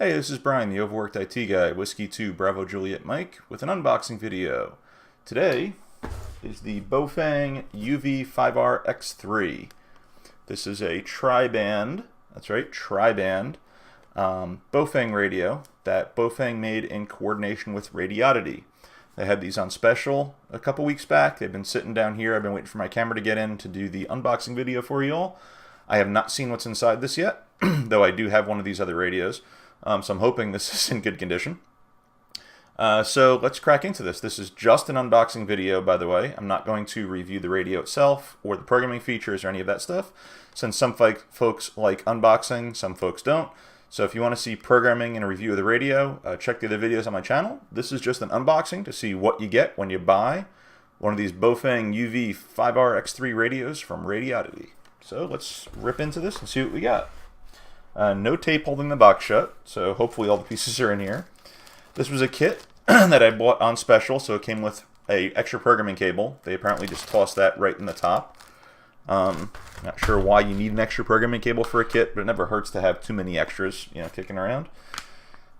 Hey, this is Brian, the overworked IT guy, Whiskey 2 Bravo Juliet Mike, with an unboxing video. Today is the Baofeng UV-5RX3. This is a tri-band, that's right, tri-band Baofeng radio that Baofeng made in coordination with Radioddity. They had these on special a couple weeks back. They've been sitting down here. I've been waiting for my camera to get in to do the unboxing video for you all. I have not seen what's inside this yet, though I do have one of these other radios. So I'm hoping this is in good condition. So let's crack into this. This is just an unboxing video, by the way. I'm not going to review the radio itself or the programming features or any of that stuff, since some folks like unboxing, some folks don't. So if you want to see programming and a review of the radio, check the other videos on my channel. This is just an unboxing to see what you get when you buy one of these Baofeng UV-5RX3 radios from Radioddity. So let's rip into this and see what we got. No tape holding the box shut, so hopefully all the pieces are in here. This was a kit that I bought on special, so it came with an extra programming cable. They apparently just tossed that right in the top. Not sure why you need an extra programming cable for a kit, but it never hurts to have too many extras, kicking around.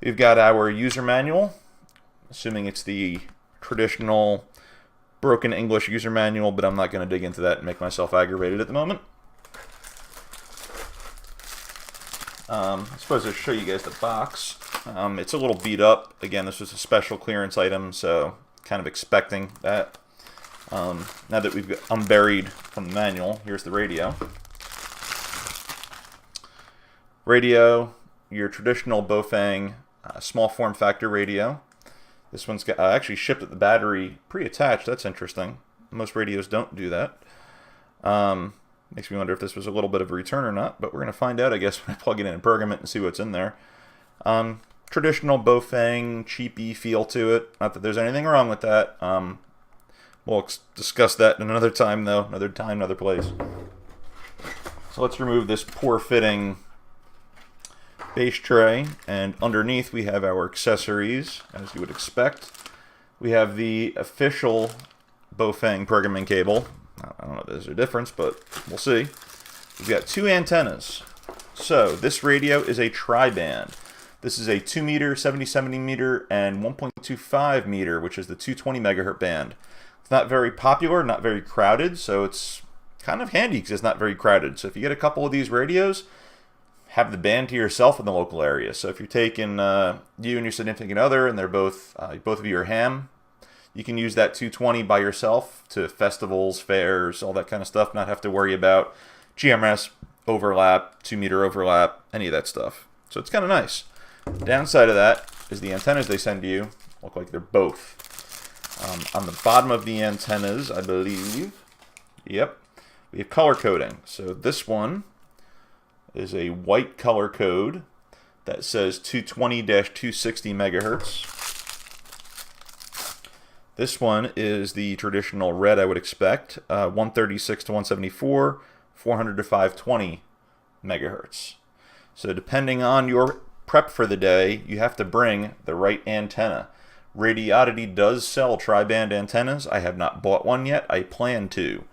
We've got our user manual, assuming it's the traditional broken English user manual, but I'm not going to dig into that and make myself aggravated at the moment. I suppose I'll show you guys the box. It's a little beat up. Again, this was a special clearance item, so kind of expecting that. Now that we've got unburied from the manual, here's the radio. Radio, your traditional Baofeng small form factor radio. This one's got actually shipped with the battery pre-attached. That's interesting. Most radios don't do that. Makes me wonder if this was a little bit of a return or not, but we're going to find out, I guess, when I plug it in and program it and see what's in there. Traditional Baofeng, cheapy feel to it. Not that there's anything wrong with that. We'll discuss that in another time, though. Another time, another place. So let's remove this poor fitting base tray, and underneath we have our accessories, as you would expect. We have the official Baofeng programming cable. I don't know if there's a difference, but we'll see. We've got two antennas. So this radio is a tri-band. This is a 2 meter, 70 meter, and 1.25 meter, which is the 220 megahertz band. It's not very popular, not very crowded, so it's kind of handy because it's not very crowded. So if you get a couple of these radios, have the band to yourself in the local area. So if you're taking you and your significant other, and they're both of you are ham, you can use that 220 by yourself to festivals, fairs, all that kind of stuff. Not have to worry about GMS overlap, 2 meter overlap, any of that stuff. So it's kind of nice. The downside of that is the antennas they send you look like they're both. On the bottom of the antennas, I believe, yep, we have color coding. So this one is a white color code that says 220-260 megahertz. This one is the traditional red I would expect, 136 to 174, 400 to 520 megahertz. So depending on your prep for the day, you have to bring the right antenna. Radioddity does sell tri-band antennas. I have not bought one yet. I plan to,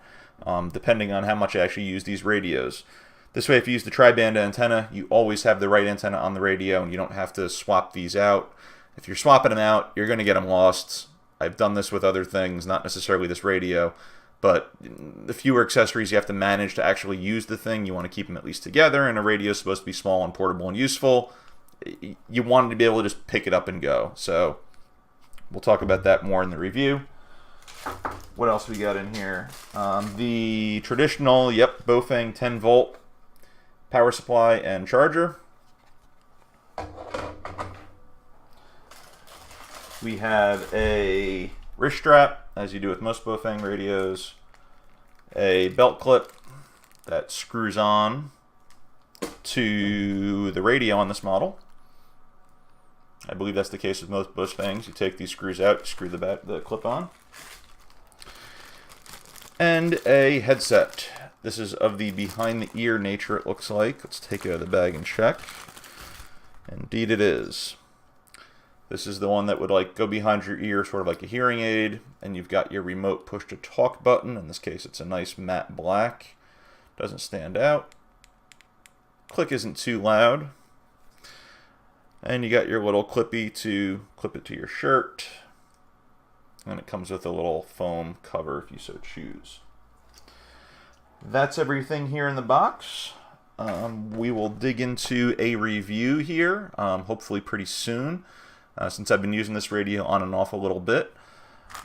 depending on how much I actually use these radios. This way, if you use the tri-band antenna, you always have the right antenna on the radio, and you don't have to swap these out. If you're swapping them out, you're going to get them lost. I've done this with other things, not necessarily this radio, but the fewer accessories you have to manage to actually use the thing, you want to keep them at least together, and a radio is supposed to be small and portable and useful. You want to be able to just pick it up and go. So we'll talk about that more in the review. What else we got in here? The traditional, Baofeng 10 volt power supply and charger. We have a wrist strap, as you do with most Baofeng radios, a belt clip that screws on to the radio on this model. I believe that's the case with most Baofengs. You take these screws out, screw the clip on. And a headset. This is of the behind the ear nature, it looks like. Let's take it out of the bag and check. Indeed it is. This is the one that would go behind your ear, sort of like a hearing aid, and you've got your remote push to talk button. In this case, it's a nice matte black. Doesn't stand out. Click isn't too loud. And you got your little clippy to clip it to your shirt. And it comes with a little foam cover if you so choose. That's everything here in the box. We will dig into a review here, hopefully pretty soon, since I've been using this radio on and off a little bit.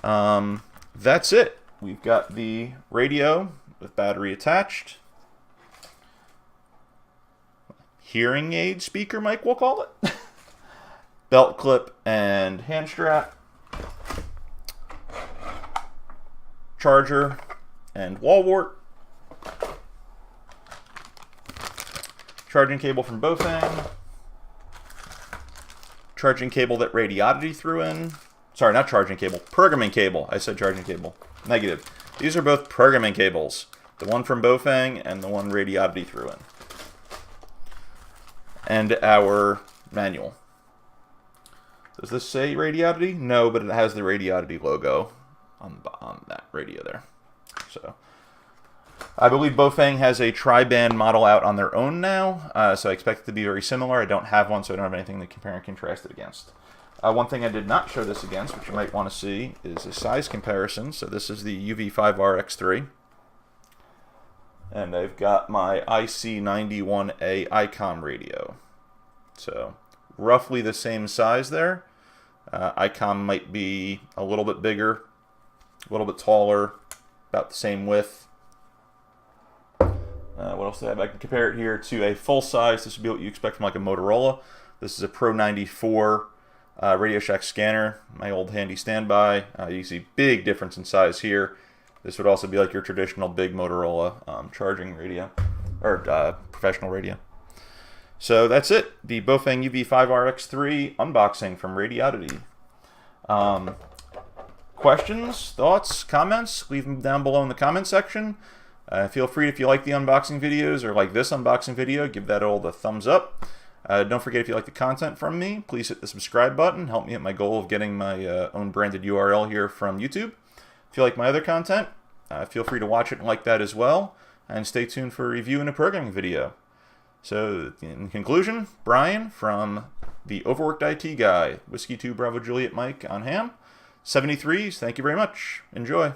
That's it. We've got the radio with battery attached. Hearing aid speaker mic, we'll call it. Belt clip and hand strap. Charger and wall wart. Charging cable from Baofeng. Charging cable that Radioddity threw in. Sorry, not charging cable. Programming cable. I said charging cable. Negative. These are both programming cables. The one from Baofeng and the one Radioddity threw in. And our manual. Does this say Radioddity? No, but it has the Radioddity logo on that radio there. So I believe Baofeng has a tri-band model out on their own now, so I expect it to be very similar. I don't have one, so I don't have anything to compare and contrast it against. One thing I did not show this against, which you might want to see, is a size comparison. So this is the UV-5RX3. And I've got my IC91A ICOM radio. So roughly the same size there. ICOM might be a little bit bigger, a little bit taller, about the same width. What else do I have? I can compare it here to a full size. This would be what you expect from like a Motorola. This is a Pro 94 Radio Shack scanner, my old handy standby. You see big difference in size here. This would also be like your traditional big Motorola charging radio, or professional radio. So that's it. The Baofeng UV-5RX3 unboxing from Radioddity. Questions, thoughts, comments? Leave them down below in the comment section. Feel free, if you like the unboxing videos or like this unboxing video, give that all the thumbs up. Don't forget, if you like the content from me, please hit the subscribe button. Help me hit my goal of getting my own branded URL here from YouTube. If you like my other content, feel free to watch it and like that as well. And stay tuned for a review and a programming video. So, in conclusion, Brian from the Overworked IT Guy, Whiskey 2 Bravo Juliet Mike on ham. 73s, thank you very much. Enjoy.